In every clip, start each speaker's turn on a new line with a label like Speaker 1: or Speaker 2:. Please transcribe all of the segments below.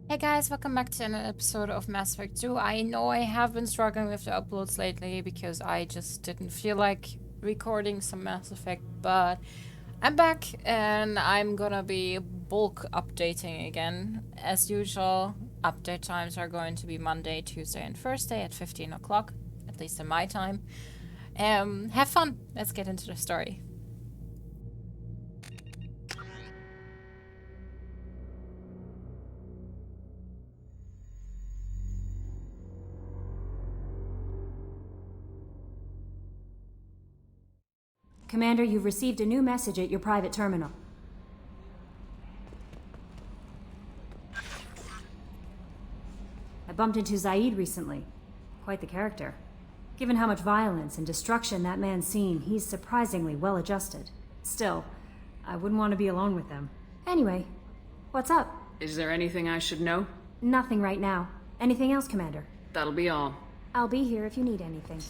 Speaker 1: Hey guys, welcome back to another episode of Mass Effect 2. I know I have been struggling with the uploads lately because I just didn't feel like recording some Mass Effect, but I'm back and I'm gonna be bulk updating again. As usual, update times are going to be Monday, Tuesday, and Thursday at 15 o'clock, at least in my time. Have fun. Let's get into the story.
Speaker 2: Commander, you've received a new message at your private terminal. I bumped into Zaid recently. Quite the character. Given how much violence and destruction that man's seen, he's surprisingly well adjusted. Still, I wouldn't want to be alone with them. Anyway, what's up?
Speaker 3: Is there anything I should know?
Speaker 2: Nothing right now. Anything else, Commander?
Speaker 3: That'll be all.
Speaker 2: I'll be here if you need anything.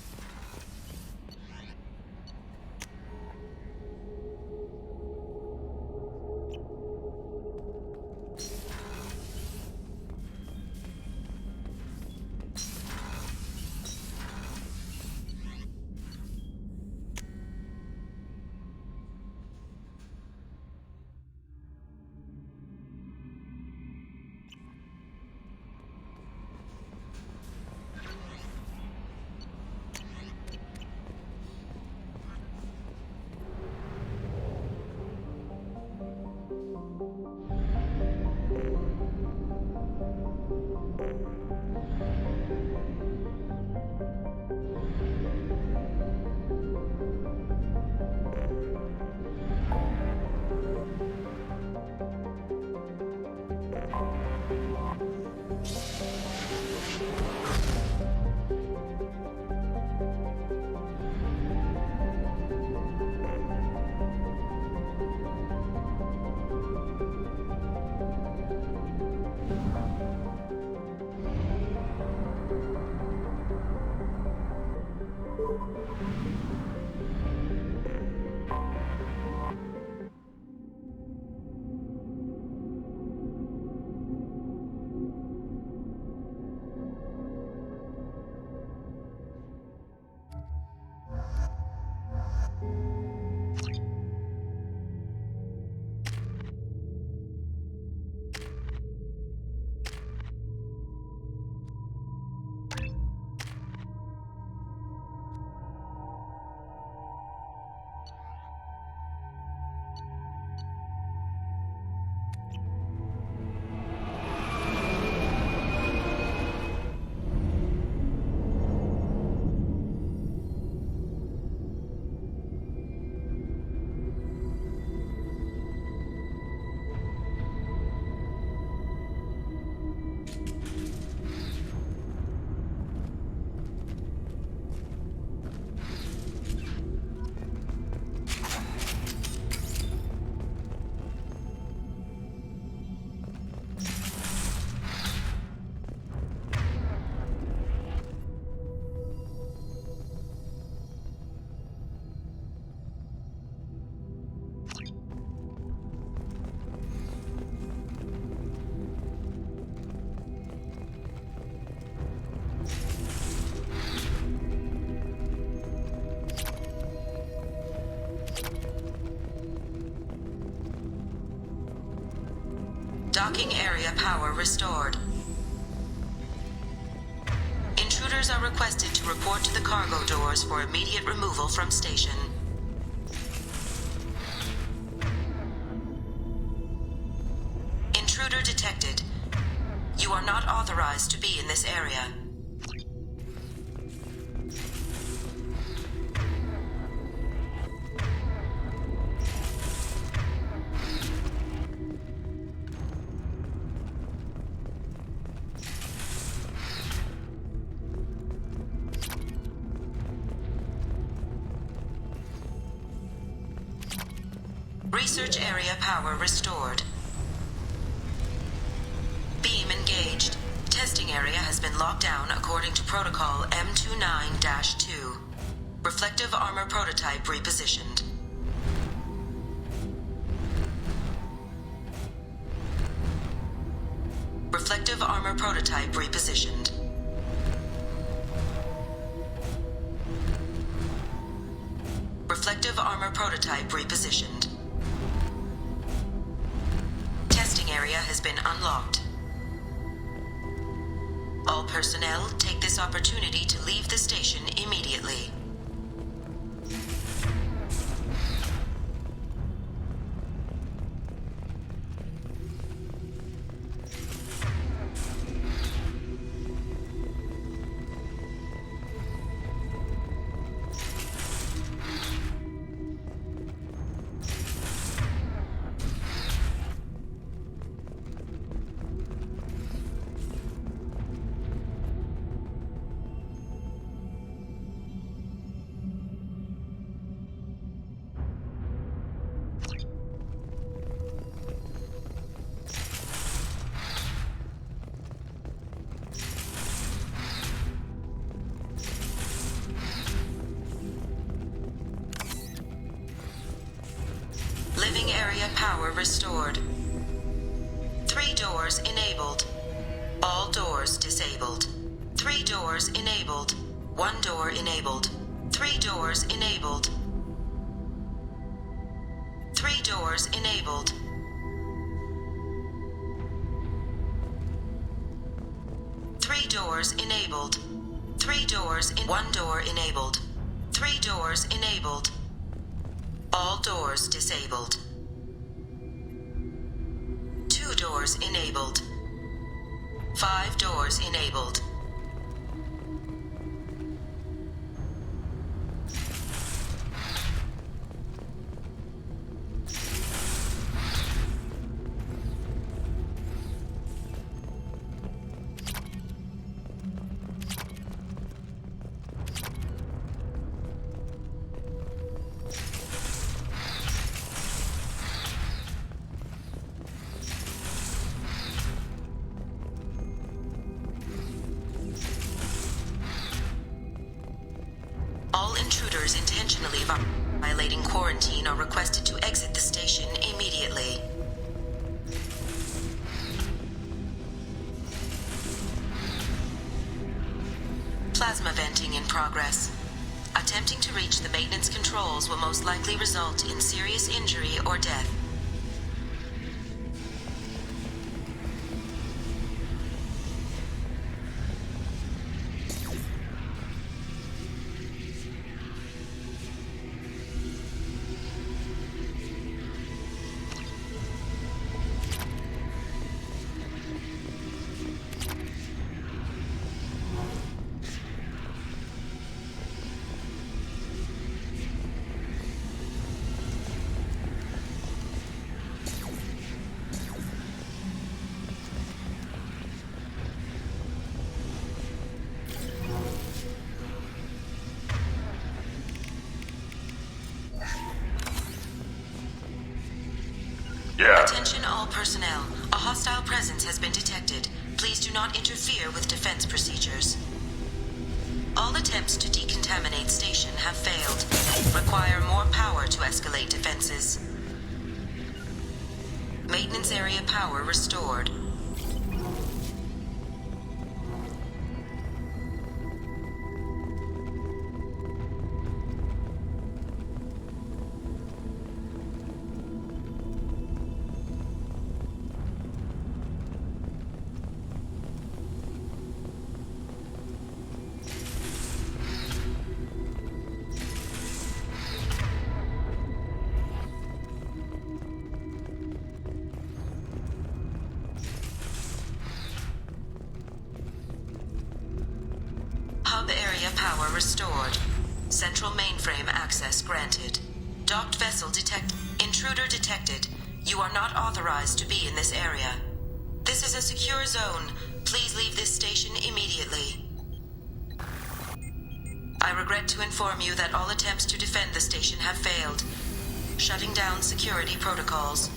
Speaker 4: Docking area power restored. Intruders are requested to report to the cargo doors for immediate removal from station. Intruder detected. You are not authorized to be in this area. Research area power restored. Beam engaged. Testing area has been locked down according to protocol M29-2. Reflective armor prototype repositioned. Reflective Reflective armor prototype repositioned. Reflective armor prototype repositioned. Testing area has been unlocked. All personnel take this opportunity to leave the station immediately. Living area power restored. 3 doors enabled. All doors disabled. 3 doors enabled. 1 door enabled. 3 doors enabled. 3 doors enabled. 3 doors enabled. 3 doors in 1 door enabled. 3 doors enabled. All doors disabled. 2 doors enabled. 5 doors enabled. All intruders intentionally violating quarantine are requested to exit the station immediately. Plasma venting in progress. Attempting to reach the maintenance controls will most likely result in serious injury or death. Attention all personnel. A hostile presence has been detected. Please do not interfere with defense procedures. All attempts to decontaminate station have failed. Require more power to escalate defenses. Maintenance area power restored. Hub area power restored. Central mainframe access granted. Docked vessel intruder detected. You are not authorized to be in this area. This is a secure zone. Please leave this station immediately. I regret to inform you that all attempts to defend the station have failed. Shutting down security protocols.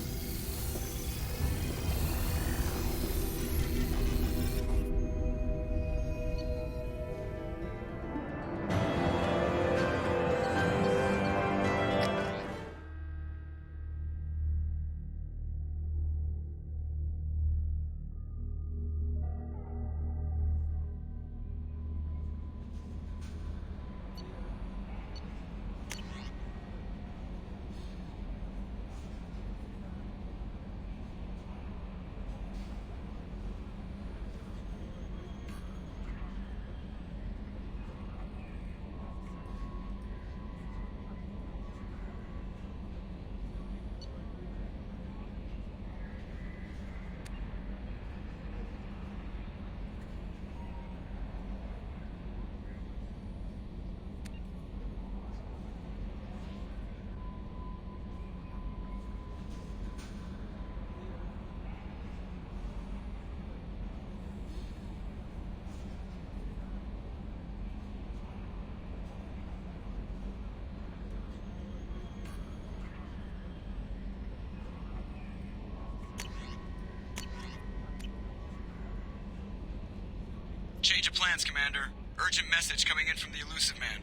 Speaker 5: Change of plans, Commander. Urgent message coming in from the Elusive Man.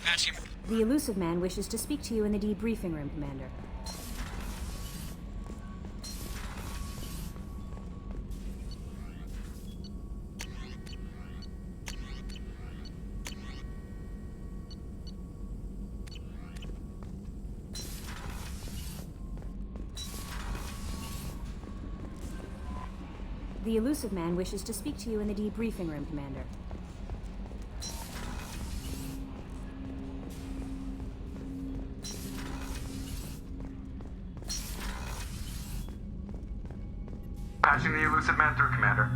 Speaker 5: Patching him.
Speaker 2: The Elusive Man wishes to speak to you in the debriefing room, Commander. The Elusive Man wishes to speak to you in the debriefing room, Commander.
Speaker 6: Patching the Elusive Man through, Commander.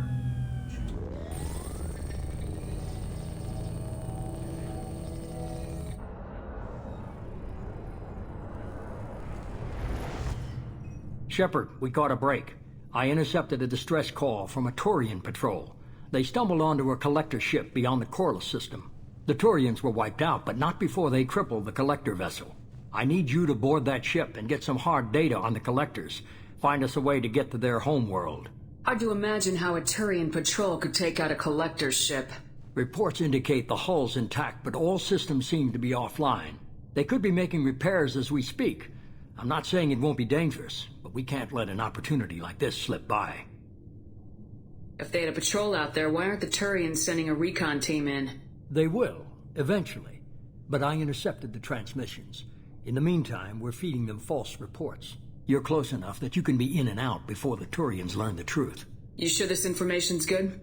Speaker 7: Shepard, we caught a break. I intercepted a distress call from a Turian patrol. They stumbled onto a collector ship beyond the Corliss system. The Turians were wiped out, but not before they crippled the collector vessel. I need you to board that ship and get some hard data on the collectors. Find us a way to get to their homeworld.
Speaker 3: Hard to imagine how a Turian patrol could take out a collector's ship.
Speaker 7: Reports indicate the hull's intact, but all systems seem to be offline. They could be making repairs as we speak. I'm not saying it won't be dangerous, but we can't let an opportunity like this slip by.
Speaker 3: If they had a patrol out there, why aren't the Turians sending a recon team in?
Speaker 7: They will, eventually. But I intercepted the transmissions. In the meantime, we're feeding them false reports. You're close enough that you can be in and out before the Turians learn the truth.
Speaker 3: You sure this information's good?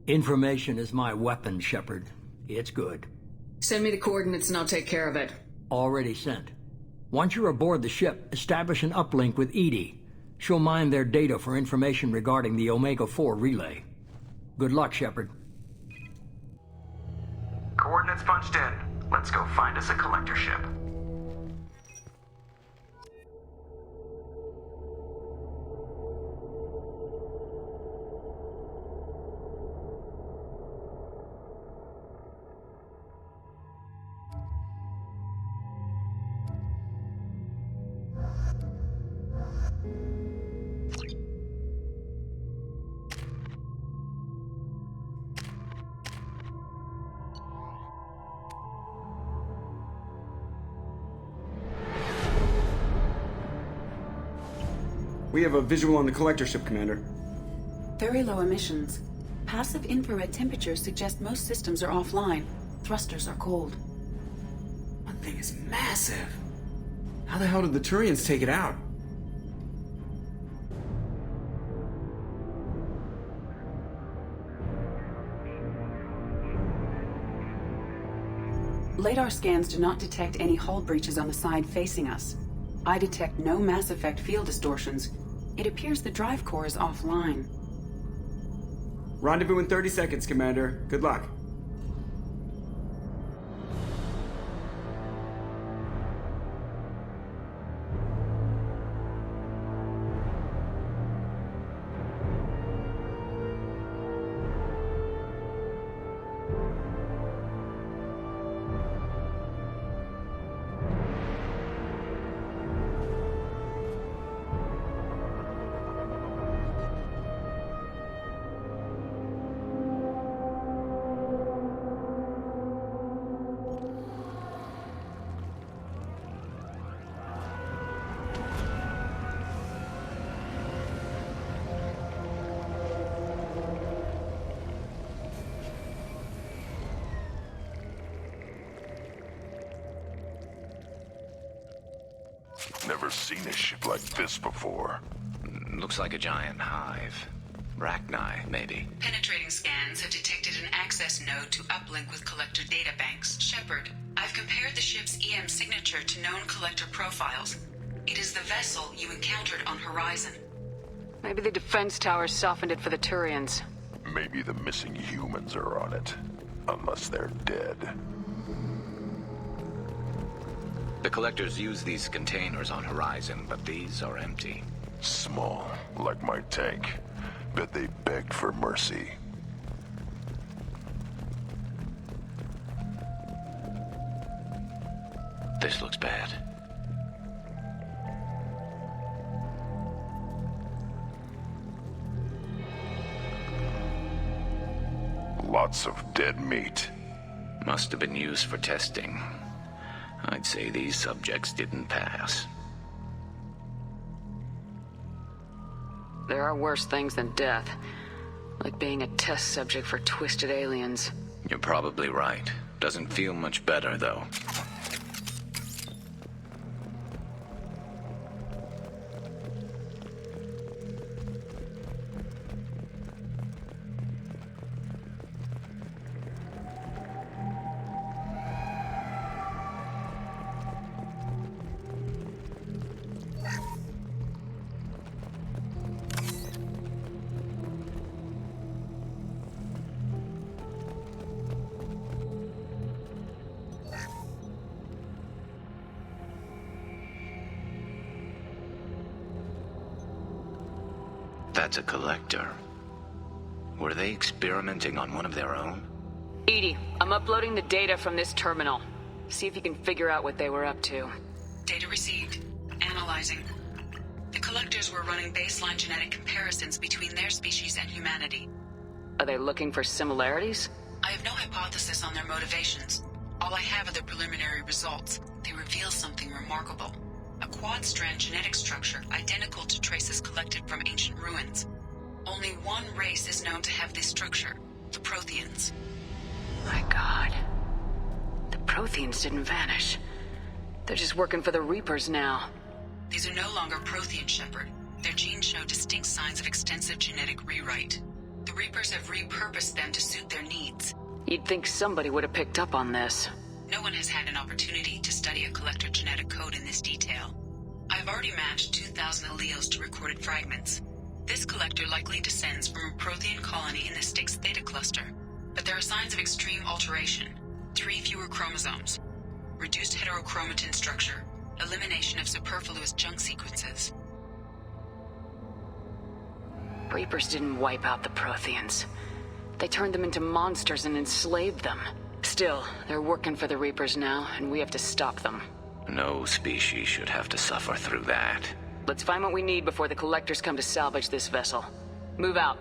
Speaker 7: Information is my weapon, Shepard. It's good.
Speaker 3: Send me the coordinates and I'll take care of it.
Speaker 7: Already sent. Once you're aboard the ship, establish an uplink with EDI. She'll mine their data for information regarding the Omega-4 relay. Good luck, Shepard.
Speaker 6: Coordinates punched in. Let's go find us a collector ship.
Speaker 8: We have a visual on the collector ship, Commander.
Speaker 9: Very low emissions. Passive infrared temperatures suggest most systems are offline. Thrusters are cold.
Speaker 8: That thing is massive. How the hell did the Turians take it out?
Speaker 9: Radar scans do not detect any hull breaches on the side facing us. I detect no Mass Effect field distortions. It appears the drive core is offline.
Speaker 8: Rendezvous in 30 seconds, Commander. Good luck.
Speaker 10: Never seen a ship like this before.
Speaker 11: Looks like a giant hive. Rachni, maybe.
Speaker 9: Penetrating scans have detected an access node to uplink with collector databanks. Shepard, I've compared the ship's EM signature to known collector profiles. It is the vessel you encountered on Horizon.
Speaker 3: Maybe the defense tower softened it for the Turians.
Speaker 10: Maybe the missing humans are on it. Unless they're dead.
Speaker 11: The collectors use these containers on Horizon, but these are empty.
Speaker 10: Small, like my tank. Bet they begged for mercy.
Speaker 11: This looks bad.
Speaker 10: Lots of dead meat.
Speaker 11: Must have been used for testing. I'd say these subjects didn't pass.
Speaker 12: There are worse things than death. Like being a test subject for twisted aliens.
Speaker 11: You're probably right. Doesn't feel much better, though. That's a collector. Were they experimenting on one of their own?
Speaker 12: EDI, I'm uploading the data from this terminal. See if you can figure out what they were up to.
Speaker 9: Data received. Analyzing. The collectors were running baseline genetic comparisons between their species and humanity.
Speaker 12: Are they looking for similarities?
Speaker 9: I have no hypothesis on their motivations. All I have are the preliminary results. They reveal something remarkable. A quad-strand genetic structure identical to traces collected from ancient ruins. Only one race is known to have this structure, the Protheans.
Speaker 12: My God. The Protheans didn't vanish. They're just working for the Reapers now.
Speaker 9: These are no longer Prothean, Shepard. Their genes show distinct signs of extensive genetic rewrite. The Reapers have repurposed them to suit their needs.
Speaker 12: You'd think somebody would have picked up on this.
Speaker 9: No one has had an opportunity to study a collector genetic code in this detail. I've already matched 2,000 alleles to recorded fragments. This collector likely descends from a Prothean colony in the Styx Theta cluster, but there are signs of extreme alteration. 3 fewer chromosomes, reduced heterochromatin structure, elimination of superfluous junk sequences.
Speaker 12: Reapers didn't wipe out the Protheans. They turned them into monsters and enslaved them. Still, they're working for the Reapers now, and we have to stop them.
Speaker 11: No species should have to suffer through that.
Speaker 12: Let's find what we need before the collectors come to salvage this vessel. Move out.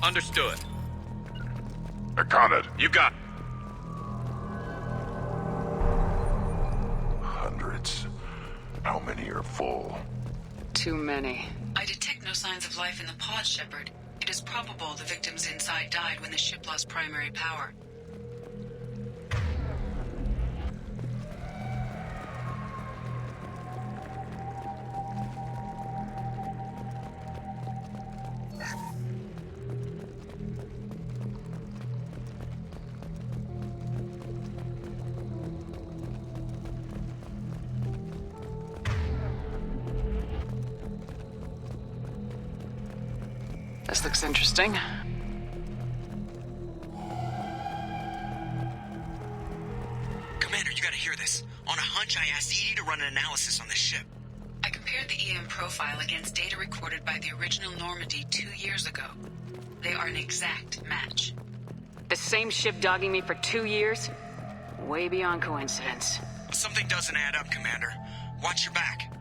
Speaker 5: Understood.
Speaker 10: Account it.
Speaker 5: You got.
Speaker 10: Hundreds. How many are full?
Speaker 12: Too many.
Speaker 9: I detect no signs of life in the pod, Shepard. It is probable the victims inside died when the ship lost primary power.
Speaker 12: This looks interesting.
Speaker 5: Commander, you gotta hear this. On a hunch, I asked EDI to run an analysis on this ship.
Speaker 9: I compared the EM profile against data recorded by the original Normandy 2 years ago. They are an exact match.
Speaker 12: The same ship dogging me for 2 years? Way beyond coincidence.
Speaker 5: Something doesn't add up, Commander. Watch your back.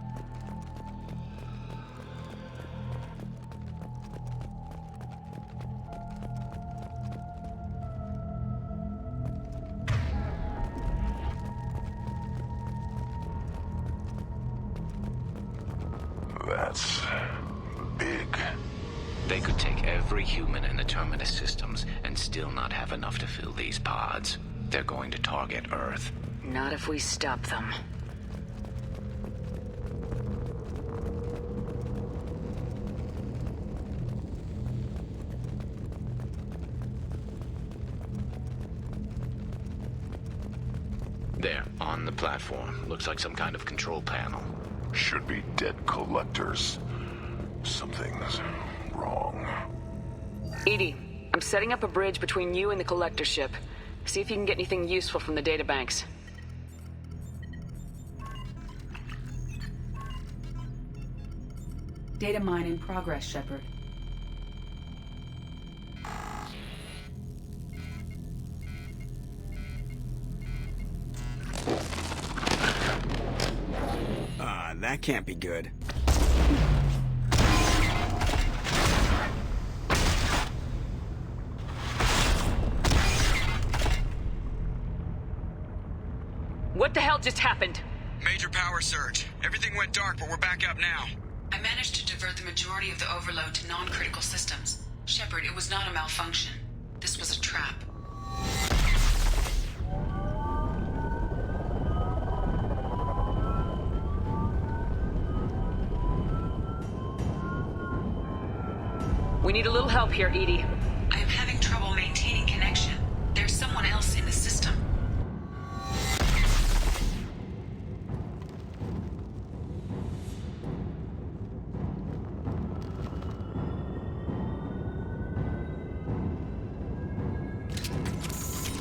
Speaker 10: That's big.
Speaker 11: They could take every human in the Terminus systems and still not have enough to fill these pods. They're going to target Earth.
Speaker 12: Not if we stop them.
Speaker 11: There, on the platform. Looks like some kind of control panel.
Speaker 10: Should be dead collectors. Something's wrong.
Speaker 12: EDI, I'm setting up a bridge between you and the collector ship. See if you can get anything useful from the databanks.
Speaker 9: Data mine in progress, Shepard.
Speaker 13: That can't be good.
Speaker 12: What the hell just happened?
Speaker 5: Major power surge. Everything went dark, but we're back up now.
Speaker 9: I managed to divert the majority of the overload to non-critical systems. Shepard, it was not a malfunction. This was a trap.
Speaker 12: We need a little help here, EDI.
Speaker 9: I am having trouble maintaining connection. There's someone else in the system.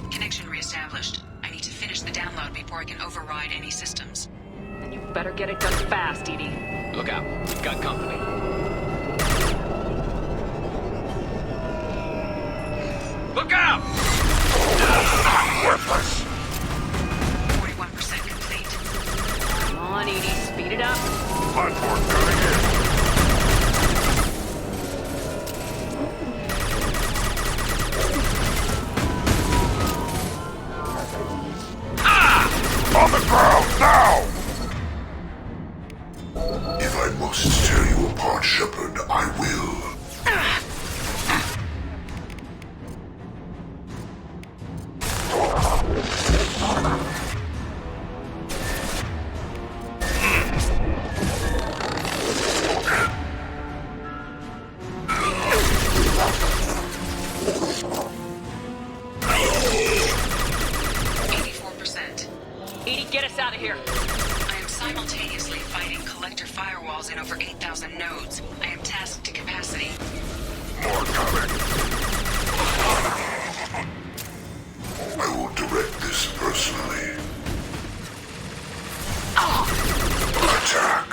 Speaker 9: Connection reestablished. I need to finish the download before I can override any systems.
Speaker 12: Then you better get it done fast, EDI.
Speaker 11: Look out. We've got company. Look out!
Speaker 10: Worthless.
Speaker 9: 41% complete.
Speaker 12: Come on, EDI, speed it up.
Speaker 10: Platform coming in. On the ground, now!
Speaker 14: If I must tear you apart, Shepard, I will.
Speaker 9: 84%.
Speaker 12: EDI, get us out of here.
Speaker 9: I am simultaneously fighting collector firewalls in over 8,000 nodes. I am tasked to capacity.
Speaker 10: More coming.
Speaker 14: I will direct this personally. Attack.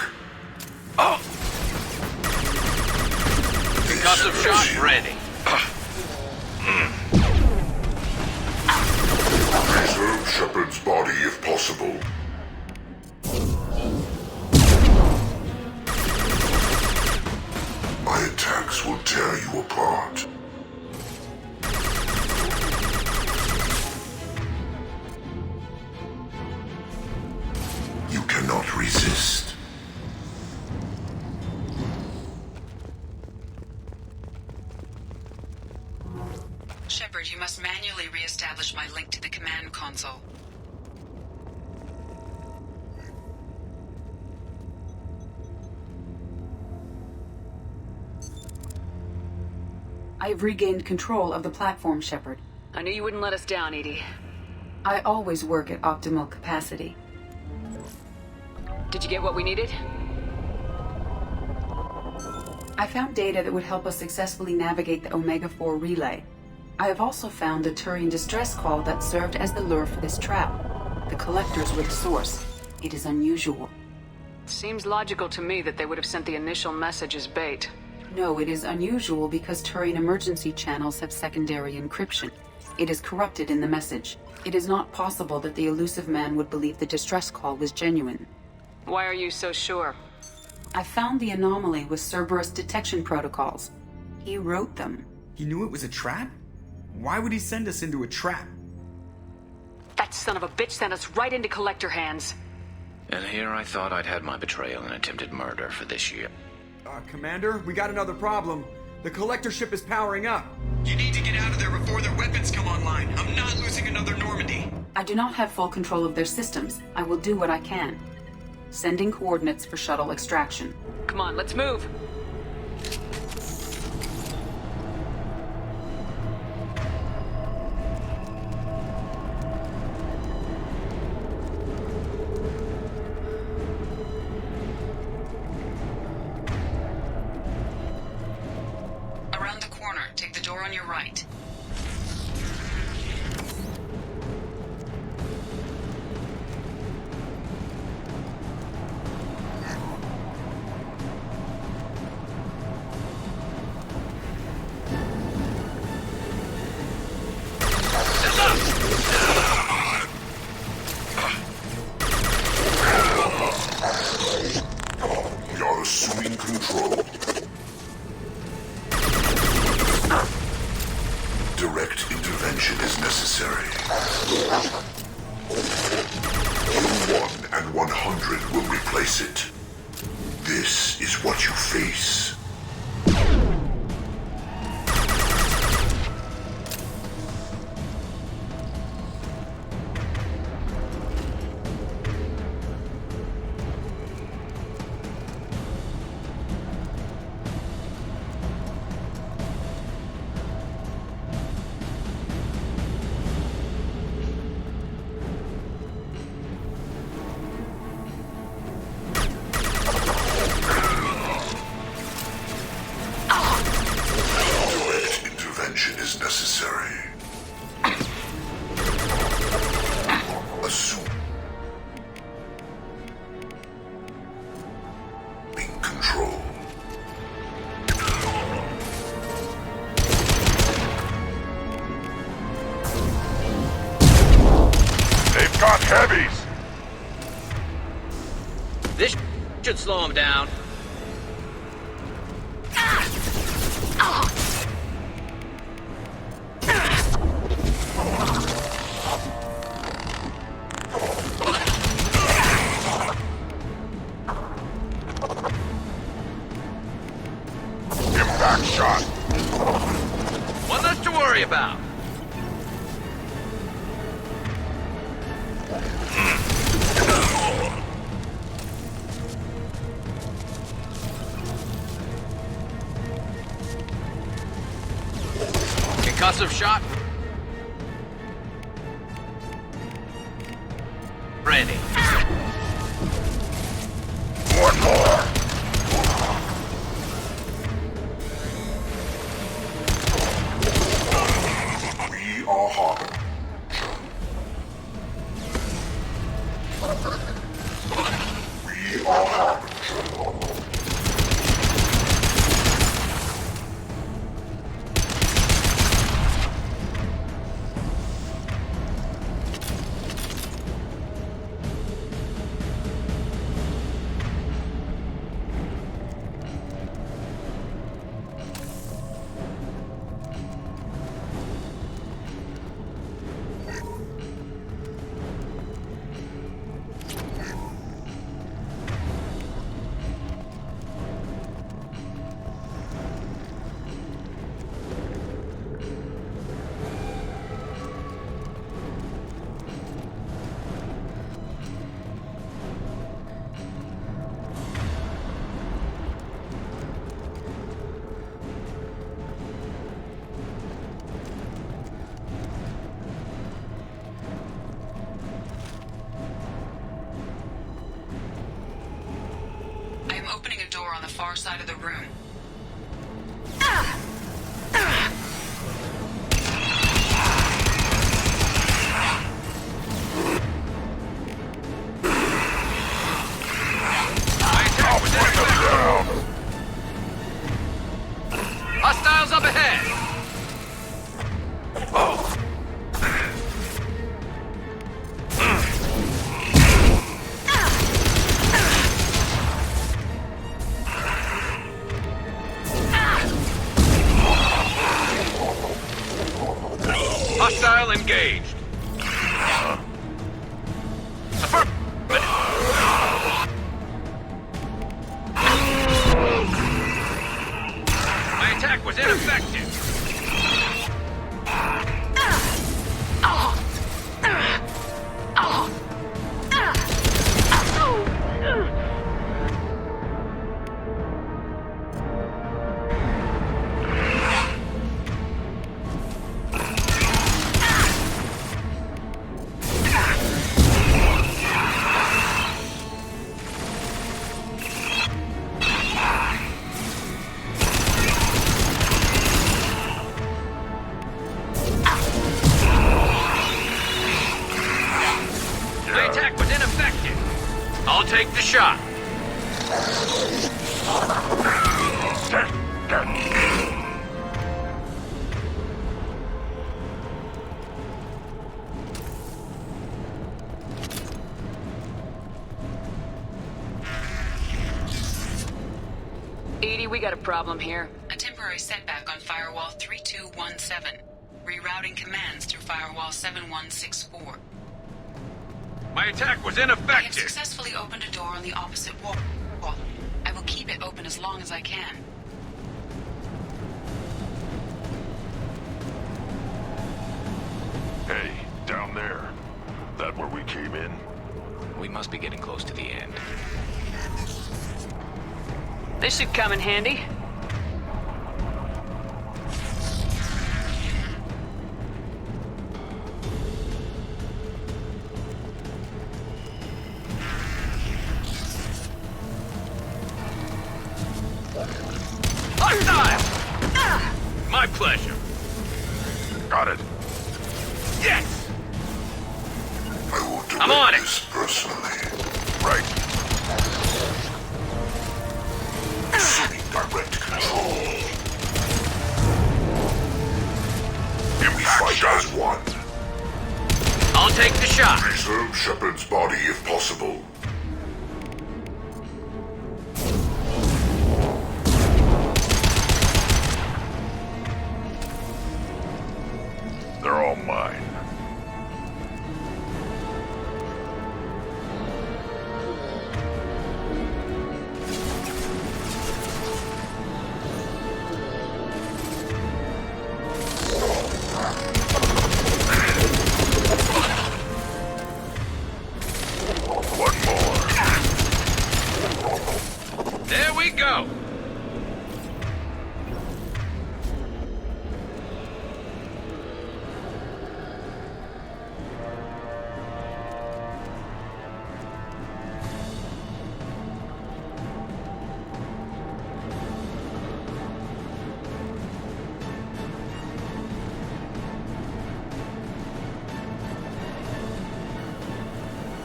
Speaker 11: Concussive shot ready.
Speaker 14: Preserve Shepard's body if possible. My attacks will tear you apart. You cannot resist.
Speaker 9: Shepard, you must manually re-establish my link to the command console. I have regained control of the platform, Shepard.
Speaker 12: I knew you wouldn't let us down, EDI.
Speaker 9: I always work at optimal capacity.
Speaker 12: Did you get what we needed?
Speaker 9: I found data that would help us successfully navigate the Omega-4 relay. I have also found a Turian distress call that served as the lure for this trap. The collectors were the source. It is unusual.
Speaker 12: Seems logical to me that they would have sent the initial message as bait.
Speaker 9: No, it is unusual because Turian emergency channels have secondary encryption. It is corrupted in the message. It is not possible that the elusive man would believe the distress call was genuine.
Speaker 12: Why are you so sure?
Speaker 9: I found the anomaly with Cerberus detection protocols. He wrote them.
Speaker 8: He knew it was a trap? Why would he send us into a trap?
Speaker 12: That son of a bitch sent us right into collector hands.
Speaker 11: And here I thought I'd had my betrayal and attempted murder for this year.
Speaker 8: Commander, we got another problem. The collector ship is powering up.
Speaker 5: You need to get out of there before their weapons come online. I'm not losing another Normandy.
Speaker 9: I do not have full control of their systems. I will do what I can. Sending coordinates for shuttle extraction.
Speaker 12: Come on, let's move.
Speaker 9: Around the corner, take the door on your right.
Speaker 14: You're assuming control. Direct intervention is necessary. U1 and 100 will replace it. This is what you face. Is necessary. Assume control.
Speaker 10: They've got heavies.
Speaker 11: This should slow him down.
Speaker 10: Impact shot.
Speaker 11: One less to worry about. Concussive shot. Ready.
Speaker 10: One more.
Speaker 14: We are Harbinger. We are Harbinger.
Speaker 9: I am opening a door on the far side of the room.
Speaker 11: Hostiles up ahead! Hostile engaged. Affirmative. My attack was
Speaker 15: take the shot.
Speaker 12: Edie, we got a problem here.
Speaker 9: A temporary setback on Firewall 3217. Rerouting commands through Firewall 7164.
Speaker 15: My attack was
Speaker 9: I have
Speaker 15: ineffective.
Speaker 9: successfully opened a door on the opposite wall. I will keep it open as long as I can.
Speaker 10: Hey, down there. That where we came in?
Speaker 11: We must be getting close to the end.
Speaker 12: This should come in handy.
Speaker 15: Hostile! My pleasure.
Speaker 10: Got it.
Speaker 15: Yes!
Speaker 14: I will
Speaker 15: I'm on
Speaker 14: direct
Speaker 15: it.
Speaker 14: this personally.
Speaker 10: Right.
Speaker 14: Assuming direct control. We fight as one.
Speaker 15: I'll take the shot.
Speaker 14: Preserve Shepard's body if possible.
Speaker 10: They're all mine. One more.
Speaker 15: There we go.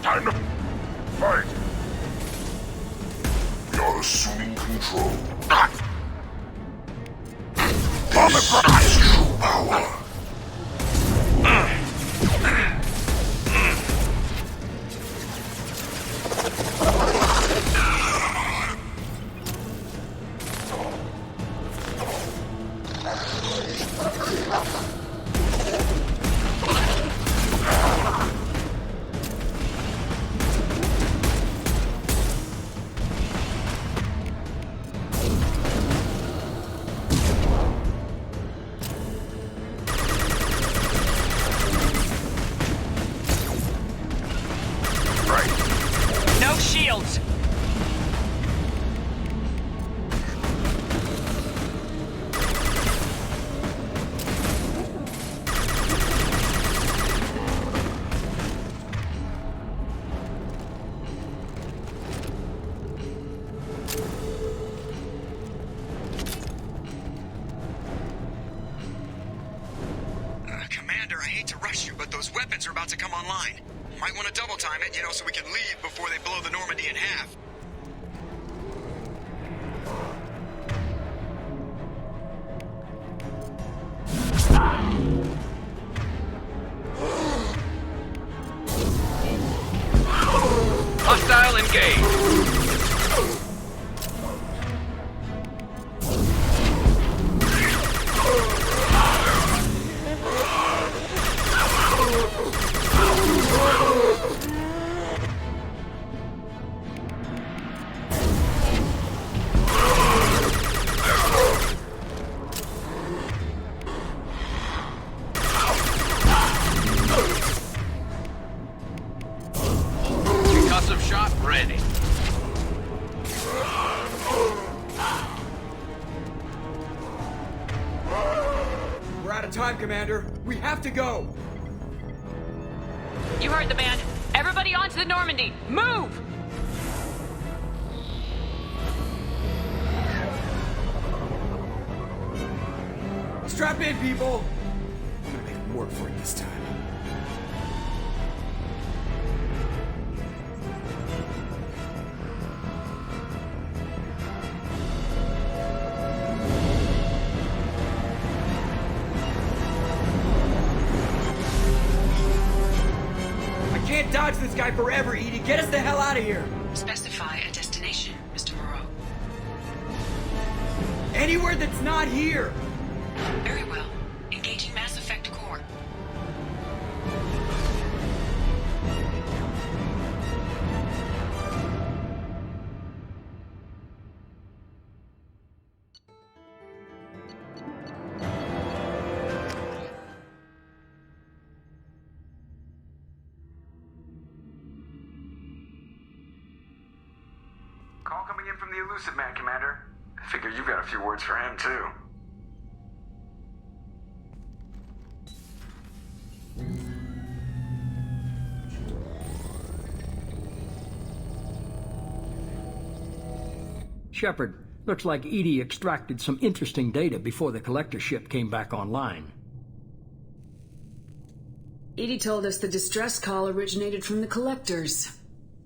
Speaker 10: Time to fight.
Speaker 14: We are assuming control.
Speaker 10: Bomb
Speaker 14: This
Speaker 10: it,
Speaker 14: is true power.
Speaker 12: No shields.
Speaker 5: Commander, I hate to rush you, but those weapons are about to come online. Might want to double time it, so we can leave before they blow the Normandy in half.
Speaker 15: Hostile engaged. Concussive shot ready.
Speaker 16: We're out of time, Commander. We have to go.
Speaker 12: You heard the man. Everybody onto the Normandy. Move!
Speaker 16: Strap in, people. I'm gonna make them work for it this time. can't dodge this guy forever, Edie. Get us the hell out of here.
Speaker 9: Specify a destination, Mr. Moreau.
Speaker 16: Anywhere that's not here.
Speaker 9: Very well. Engaging Mass Effect core.
Speaker 6: Call coming in from the Elusive Man, Commander. I figure you've got a few words for him, too.
Speaker 7: Shepard, looks like EDI extracted some interesting data before the collector ship came back online.
Speaker 3: Edie told us the distress call originated from the collectors.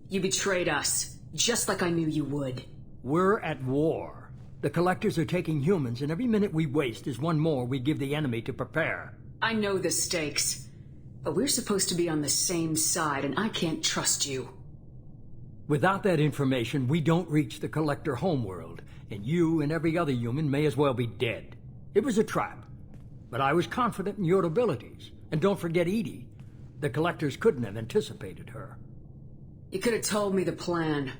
Speaker 3: You betrayed us, just like I knew you would.
Speaker 7: We're at war. The collectors are taking humans, and every minute we waste is one more we give the enemy to prepare.
Speaker 3: I know the stakes, but we're supposed to be on the same side, and I can't trust you.
Speaker 7: Without that information, we don't reach the collector homeworld, and you and every other human may as well be dead. It was a trap, but I was confident in your abilities. And don't forget Edie. The collectors couldn't have anticipated her.
Speaker 3: You could have told me the plan.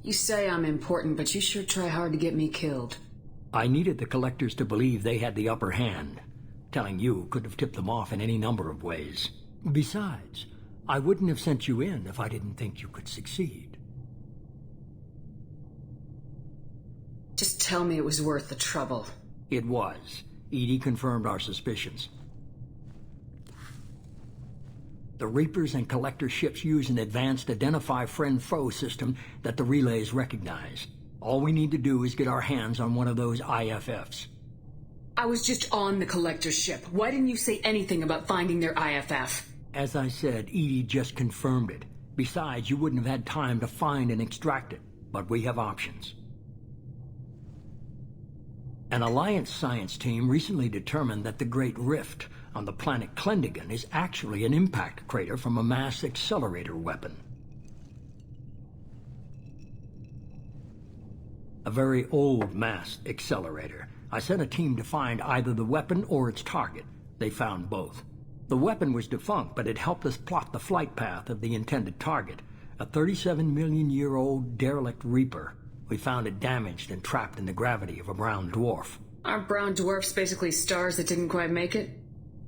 Speaker 3: You say I'm important, but you sure try hard to get me killed.
Speaker 7: I needed the collectors to believe they had the upper hand. Telling you could have tipped them off in any number of ways. Besides, I wouldn't have sent you in if I didn't think you could succeed.
Speaker 3: Just tell me it was worth the trouble.
Speaker 7: It was. Edie confirmed our suspicions. The Reapers and Collector ships use an advanced Identify Friend-Foe system that the relays recognize. All we need to do is get our hands on one of those IFFs.
Speaker 3: I was just on the Collector ship. Why didn't you say anything about finding their IFF?
Speaker 7: As I said, Edie just confirmed it. Besides, you wouldn't have had time to find and extract it. But we have options. An Alliance science team recently determined that the Great Rift on the planet Klendagon is actually an impact crater from a mass accelerator weapon. A very old mass accelerator. I sent a team to find either the weapon or its target. They found both. The weapon was defunct, but it helped us plot the flight path of the intended target, a 37-million-year-old derelict Reaper. We found it damaged and trapped in the gravity of a brown dwarf.
Speaker 3: Aren't brown dwarfs basically stars that didn't quite make it?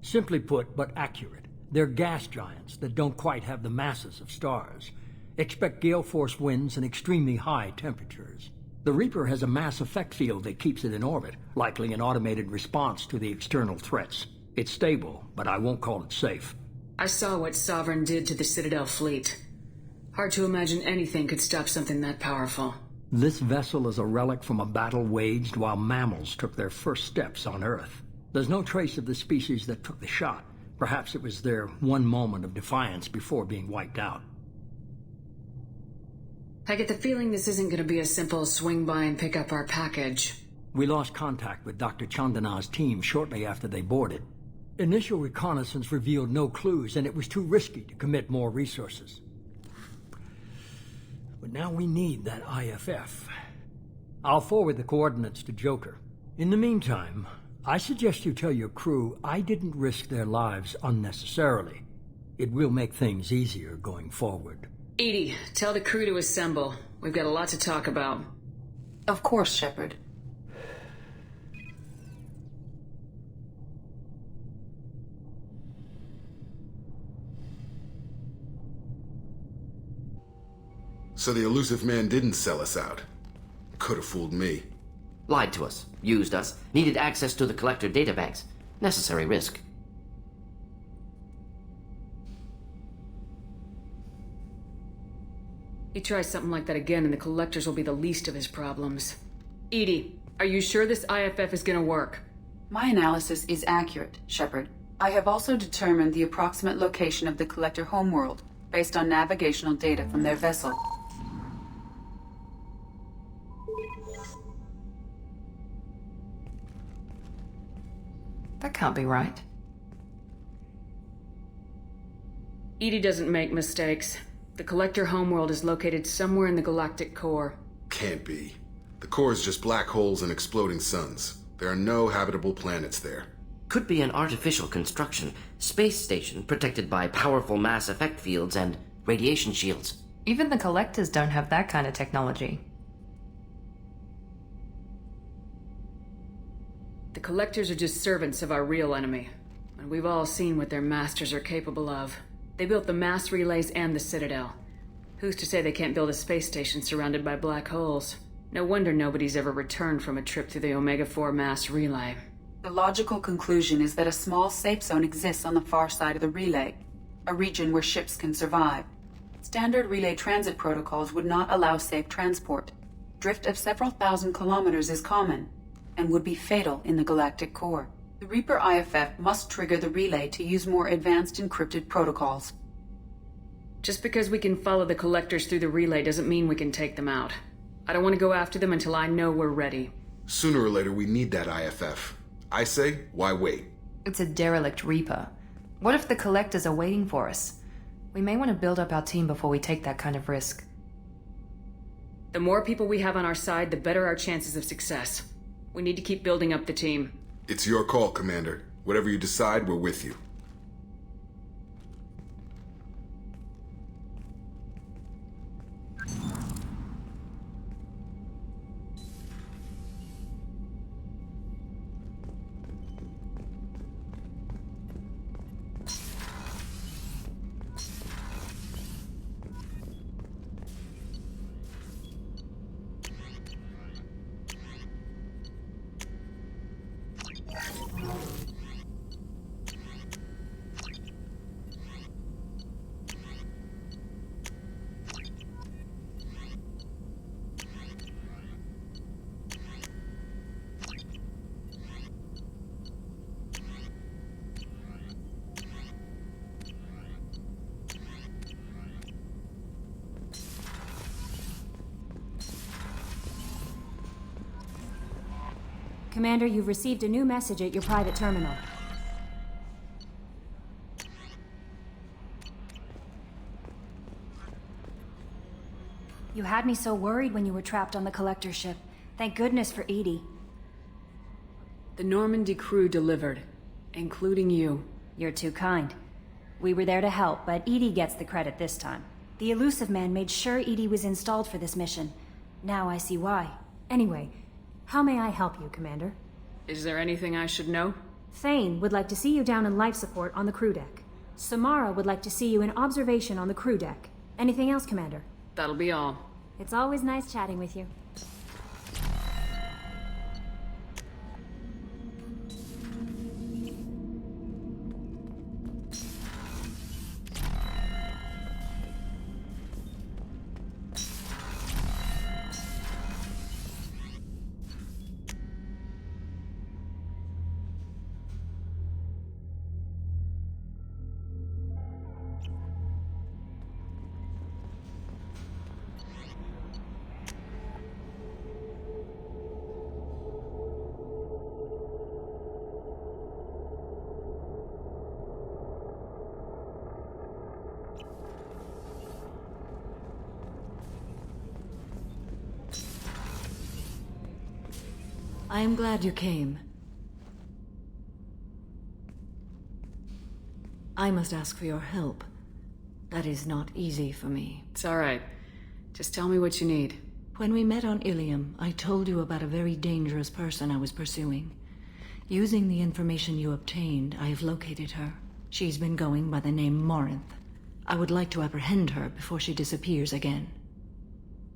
Speaker 7: Simply put, but accurate. They're gas giants that don't quite have the masses of stars. Expect gale force winds and extremely high temperatures. The Reaper has a mass effect field that keeps it in orbit, likely an automated response to the external threats. It's stable, but I won't call it safe.
Speaker 3: I saw what Sovereign did to the Citadel fleet. Hard to imagine anything could stop something that powerful.
Speaker 7: This vessel is a relic from a battle waged while mammals took their first steps on Earth. There's no trace of the species that took the shot. Perhaps it was their one moment of defiance before being wiped out.
Speaker 3: I get the feeling this isn't going to be a simple swing by and pick up our package.
Speaker 7: We lost contact with Dr. Chandana's team shortly after they boarded. Initial reconnaissance revealed no clues, and it was too risky to commit more resources. But now we need that IFF. I'll forward the coordinates to Joker. In the meantime, I suggest you tell your crew I didn't risk their lives unnecessarily. It will make things easier going forward.
Speaker 3: Edie, tell the crew to assemble. We've got a lot to talk about.
Speaker 9: Of course, Shepard.
Speaker 8: So the Elusive Man didn't sell us out. Could have fooled me.
Speaker 17: Lied to us, used us, needed access to the Collector databanks. Necessary risk.
Speaker 3: He tries something like that again and the Collectors will be the least of his problems. Edie, are you sure this IFF is gonna work?
Speaker 9: My analysis is accurate, Shepard. I have also determined the approximate location of the Collector homeworld, based on navigational data from their vessel.
Speaker 17: That can't be right.
Speaker 18: EDI doesn't make mistakes. The Collector homeworld is located somewhere in the galactic core.
Speaker 19: Can't be. The core is just black holes and exploding suns. There are no habitable planets there.
Speaker 17: Could be an artificial construction, space station protected by powerful mass effect fields and radiation shields.
Speaker 20: Even the Collectors don't have that kind of technology.
Speaker 18: The Collectors are just servants of our real enemy, and we've all seen what their masters are capable of. They built the mass relays and the Citadel. Who's to say they can't build a space station surrounded by black holes? No wonder nobody's ever returned from a trip through the Omega-4 mass relay.
Speaker 9: The logical conclusion is that a small safe zone exists on the far side of the relay, a region where ships can survive. Standard relay transit protocols would not allow safe transport. Drift of several thousand kilometers is common, and would be fatal in the galactic core. The Reaper IFF must trigger the relay to use more advanced encrypted protocols.
Speaker 18: Just because we can follow the Collectors through the relay doesn't mean we can take them out. I don't want to go after them until I know we're ready.
Speaker 19: Sooner or later, we need that IFF. I say, why wait?
Speaker 20: It's a derelict Reaper. What if the Collectors are waiting for us? We may want to build up our team before we take that kind of risk.
Speaker 18: The more people we have on our side, the better our chances of success. We need to keep building up the team.
Speaker 19: It's your call, Commander. Whatever you decide, we're with you.
Speaker 2: Commander, you've received a new message at your private terminal. You had me so worried when you were trapped on the Collector ship. Thank goodness for EDI.
Speaker 18: The Normandy crew delivered, including you.
Speaker 2: You're too kind. We were there to help, but EDI gets the credit this time. The Illusive Man made sure EDI was installed for this mission. Now I see why. Anyway, how may I help you, Commander?
Speaker 18: Is there anything I should know?
Speaker 2: Thane would like to see you down in life support on the crew deck. Samara would like to see you in observation on the crew deck. Anything else, Commander?
Speaker 18: That'll be all.
Speaker 2: It's always nice chatting with you.
Speaker 21: I am glad you came. I must ask for your help. That is not easy for me.
Speaker 18: It's all right. Just tell me what you need.
Speaker 21: When we met on Ilium, I told you about a very dangerous person I was pursuing. Using the information you obtained, I have located her. She's been going by the name Morinth. I would like to apprehend her before she disappears again.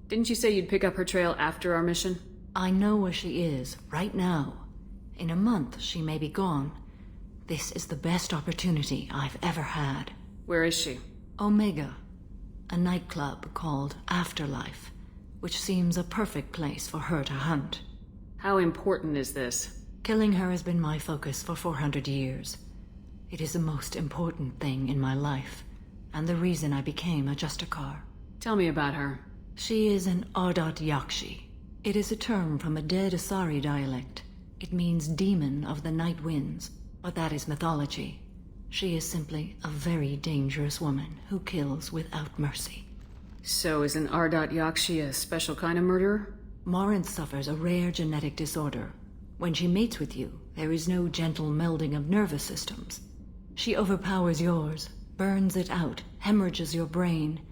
Speaker 18: Didn't you say you'd pick up her trail after our mission?
Speaker 21: I know where she is, right now. In a month, she may be gone. This is the best opportunity I've ever had.
Speaker 18: Where is she?
Speaker 21: Omega, a nightclub called Afterlife, which seems a perfect place for her to hunt.
Speaker 18: How important is this?
Speaker 21: Killing her has been my focus for 400 years. It is the most important thing in my life, and the reason I became a Justicar.
Speaker 18: Tell me about her.
Speaker 21: She is an Ardat Yakshi. It is a term from a dead Asari dialect. It means demon of the night winds, but that is mythology. She is simply a very dangerous woman who kills without mercy.
Speaker 18: So is an Ardot Yakshi a special kind of murderer?
Speaker 21: Morinth suffers a rare genetic disorder. When she mates with you, there is no gentle melding of nervous systems. She overpowers yours, burns it out, hemorrhages your brain.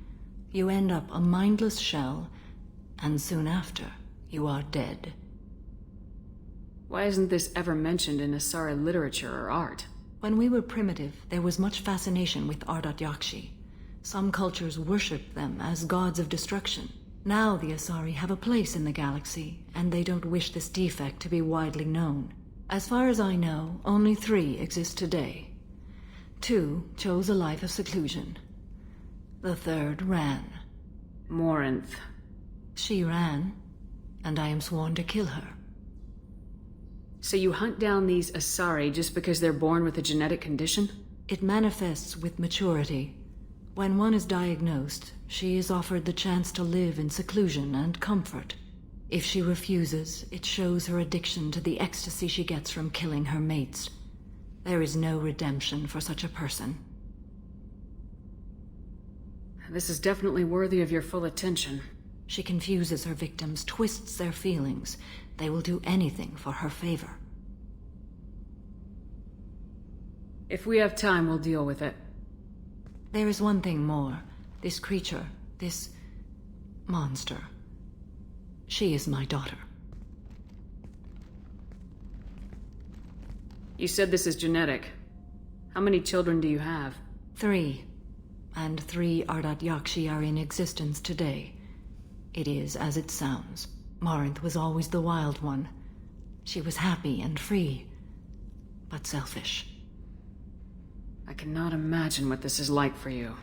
Speaker 21: You end up a mindless shell, and soon after, you are dead.
Speaker 18: Why isn't this ever mentioned in Asari literature or art?
Speaker 21: When we were primitive, there was much fascination with Ardot Yakshi. Some cultures worshipped them as gods of destruction. Now the Asari have a place in the galaxy, and they don't wish this defect to be widely known. As far as I know, only 3 exist today. 2 chose a life of seclusion. The 3rd ran.
Speaker 18: Morinth.
Speaker 21: She ran, and I am sworn to kill her.
Speaker 18: So you hunt down these Asari just because they're born with a genetic condition?
Speaker 21: It manifests with maturity. When one is diagnosed, she is offered the chance to live in seclusion and comfort. If she refuses, it shows her addiction to the ecstasy she gets from killing her mates. There is no redemption for such a person.
Speaker 18: This is definitely worthy of your full attention.
Speaker 21: She confuses her victims, twists their feelings. They will do anything for her favor.
Speaker 18: If we have time, we'll deal with it.
Speaker 21: There is one thing more. This creature, this monster. She is my daughter.
Speaker 18: You said this is genetic. How many children do you have?
Speaker 21: 3. And 3 Ardot Yakshi are in existence today. It is as it sounds. Morinth was always the wild one. She was happy and free, but selfish.
Speaker 18: I cannot imagine what this is like for you.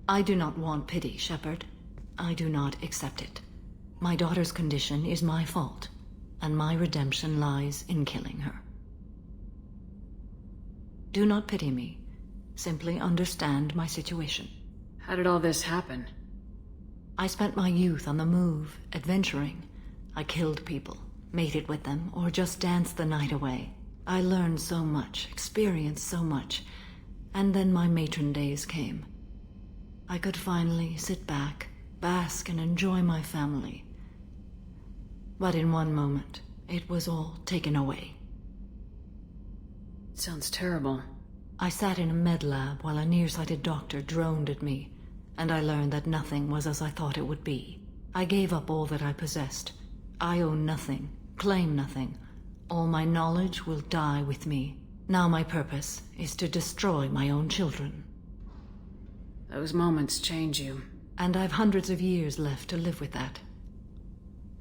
Speaker 21: I do not want pity, Shepard. I do not accept it. My daughter's condition is my fault, and my redemption lies in killing her. Do not pity me. Simply understand my situation.
Speaker 18: How did all this happen?
Speaker 21: I spent my youth on the move, adventuring. I killed people, mated with them, or just danced the night away. I learned so much, experienced so much, and then my matron days came. I could finally sit back, bask and enjoy my family. But in one moment, it was all taken away.
Speaker 18: It sounds terrible.
Speaker 21: I sat in a med lab while a nearsighted doctor droned at me, and I learned that nothing was as I thought it would be. I gave up all that I possessed. I own nothing, claim nothing. All my knowledge will die with me. Now my purpose is to destroy my own children.
Speaker 18: Those moments change you.
Speaker 21: And I've hundreds of years left to live with that.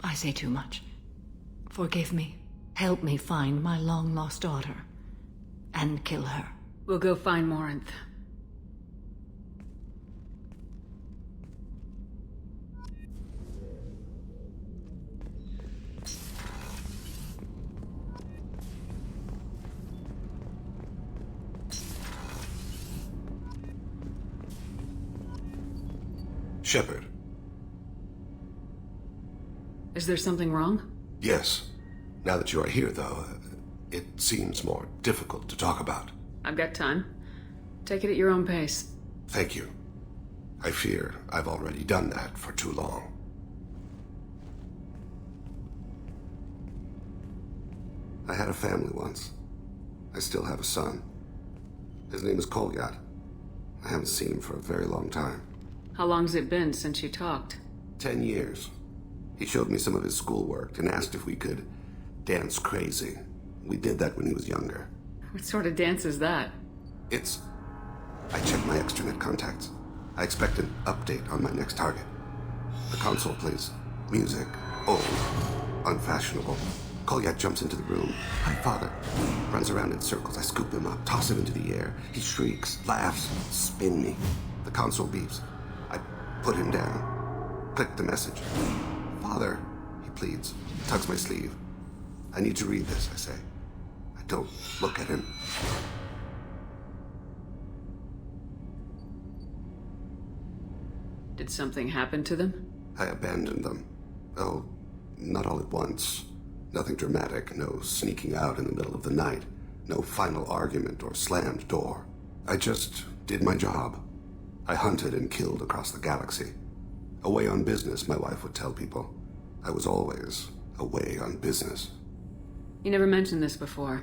Speaker 21: I say too much. Forgive me. Help me find my long-lost daughter. And kill her.
Speaker 18: We'll go find Morinth.
Speaker 14: Shepard.
Speaker 18: Is there something wrong?
Speaker 14: Yes. Now that you are here, though, it seems more difficult to talk about.
Speaker 18: I've got time. Take it at your own pace.
Speaker 14: Thank you. I fear I've already done that for too long. I had a family once. I still have a son. His name is Kolyat. I haven't seen him for a very long time.
Speaker 18: How long's it been since you talked?
Speaker 14: 10 years. He showed me some of his schoolwork and asked if we could dance crazy. We did that when he was younger.
Speaker 18: What sort of dance is that?
Speaker 14: I checked my extranet contacts. I expect an update on my next target. The console plays music, old, unfashionable. Kolyat jumps into the room. My father runs around in circles. I scoop him up, toss him into the air. He shrieks, laughs, spin me. The console beeps. I put him down. Click the message. Father, he pleads, tugs my sleeve. I need to read this, I say. I don't look at him.
Speaker 18: Did something happen to them?
Speaker 14: I abandoned them. Oh, not all at once. Nothing dramatic, no sneaking out in the middle of the night, no final argument or slammed door. I just did my job. I hunted and killed across the galaxy. Away on business, my wife would tell people. I was always away on business.
Speaker 18: You never mentioned this before.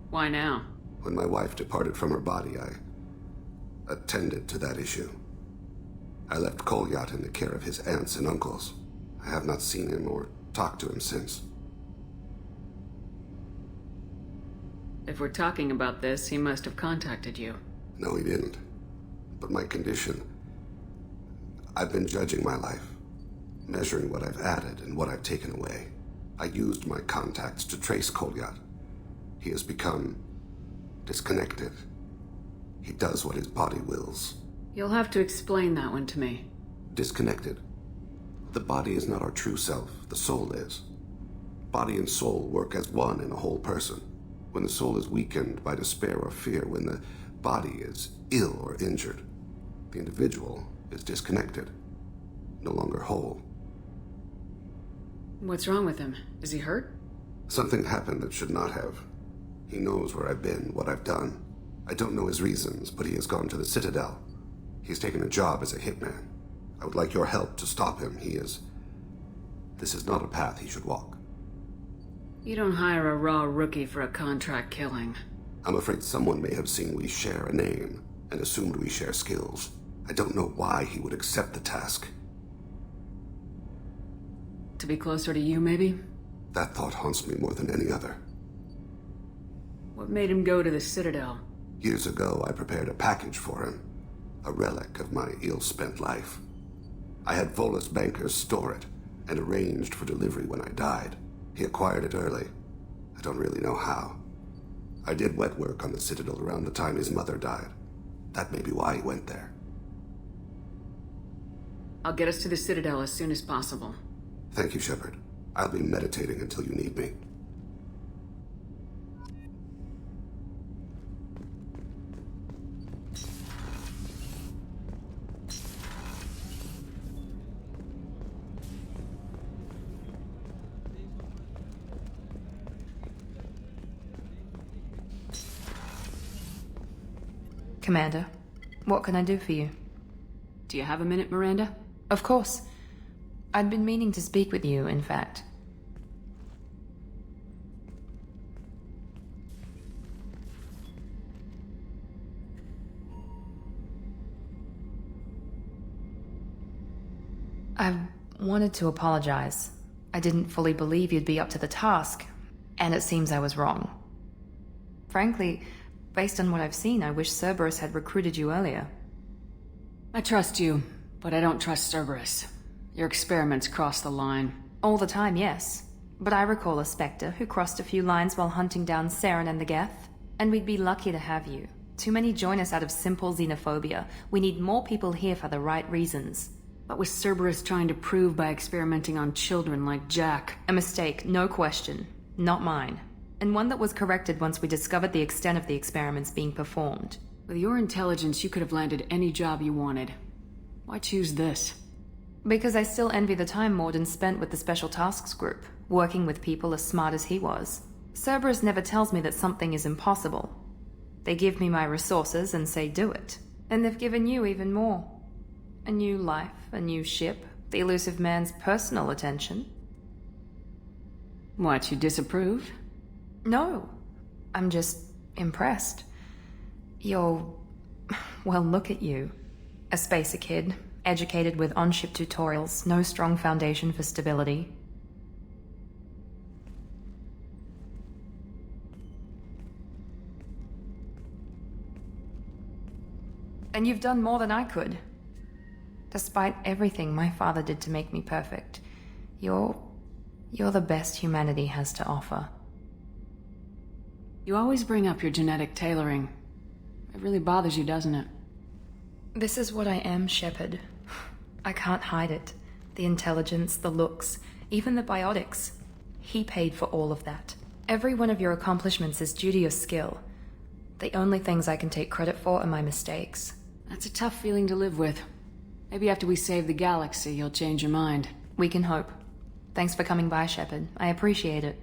Speaker 18: Why now?
Speaker 14: When my wife departed from her body, I attended to that issue. I left Kolyat in the care of his aunts and uncles. I have not seen him or talked to him since.
Speaker 18: If we're talking about this, he must have contacted you.
Speaker 14: No, he didn't. But my condition... I've been judging my life, measuring what I've added and what I've taken away. I used my contacts to trace Kolyat. He has become disconnected. He does what his body wills.
Speaker 18: You'll have to explain that one to me.
Speaker 14: Disconnected. The body is not our true self, the soul is. Body and soul work as one in a whole person. When the soul is weakened by despair or fear, when the body is ill or injured, the individual is disconnected, no longer whole.
Speaker 18: What's wrong with him? Is he hurt?
Speaker 14: Something happened that should not have. He knows where I've been, what I've done. I don't know his reasons, but he has gone to the Citadel. He's taken a job as a hitman. I would like your help to stop him. This is not a path he should walk.
Speaker 18: You don't hire a raw rookie for a contract killing.
Speaker 14: I'm afraid someone may have seen we share a name and assumed we share skills. I don't know why he would accept the task.
Speaker 18: To be closer to you, maybe?
Speaker 14: That thought haunts me more than any other.
Speaker 18: What made him go to the Citadel?
Speaker 14: Years ago, I prepared a package for him. A relic of my ill-spent life. I had Volus bankers store it and arranged for delivery when I died. He acquired it early. I don't really know how. I did wet work on the Citadel around the time his mother died. That may be why he went there.
Speaker 18: I'll get us to the Citadel as soon as possible.
Speaker 14: Thank you, Shepard. I'll be meditating until you need me.
Speaker 20: Commander, what can I do for you?
Speaker 18: Do you have a minute, Miranda?
Speaker 20: Of course. I'd been meaning to speak with you, in fact. I wanted to apologize. I didn't fully believe you'd be up to the task, and it seems I was wrong. Frankly, based on what I've seen, I wish Cerberus had recruited you earlier.
Speaker 18: I trust you, but I don't trust Cerberus. Your experiments cross the line.
Speaker 20: All the time, yes. But I recall a Spectre who crossed a few lines while hunting down Saren and the Geth. And we'd be lucky to have you. Too many join us out of simple xenophobia. We need more people here for the right reasons.
Speaker 18: What was Cerberus trying to prove by experimenting on children like Jack?
Speaker 20: A mistake, no question. Not mine. And one that was corrected once we discovered the extent of the experiments being performed.
Speaker 18: With your intelligence, you could have landed any job you wanted. Why choose this?
Speaker 20: Because I still envy the time Morden spent with the Special Tasks Group, working with people as smart as he was. Cerberus never tells me that something is impossible. They give me my resources and say do it. And they've given you even more. A new life, a new ship, the elusive man's personal attention.
Speaker 18: What, you disapprove?
Speaker 20: No. I'm just impressed. You're... well, look at you. A spacer kid, educated with on-ship tutorials, no strong foundation for stability. And you've done more than I could. Despite everything my father did to make me perfect, you're the best humanity has to offer.
Speaker 18: You always bring up your genetic tailoring. It really bothers you, doesn't it?
Speaker 20: This is what I am, Shepard. I can't hide it. The intelligence, the looks, even the biotics. He paid for all of that. Every one of your accomplishments is due to your skill. The only things I can take credit for are my mistakes.
Speaker 18: That's a tough feeling to live with. Maybe after we save the galaxy, you'll change your mind.
Speaker 20: We can hope. Thanks for coming by, Shepard. I appreciate it.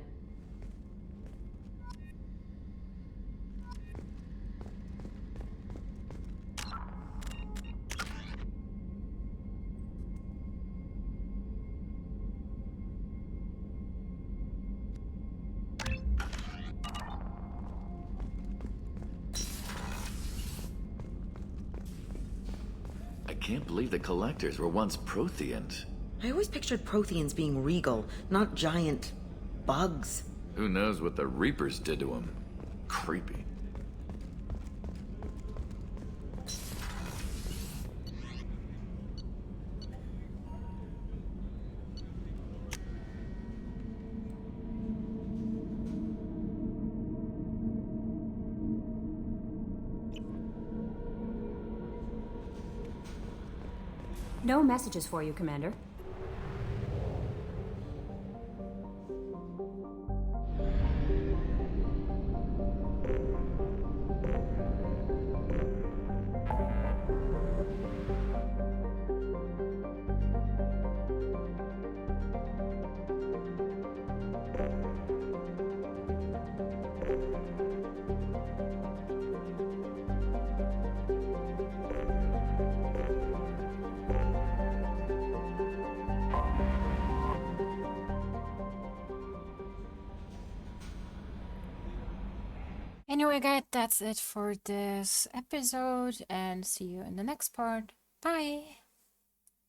Speaker 1: can't believe the Collectors were once Protheans.
Speaker 22: I always pictured Protheans being regal, not giant bugs.
Speaker 1: Who knows what the Reapers did to them? Creepy.
Speaker 2: No messages for you, Commander.
Speaker 23: Anyway, guys, that's it for this episode, and see you in the next part. Bye!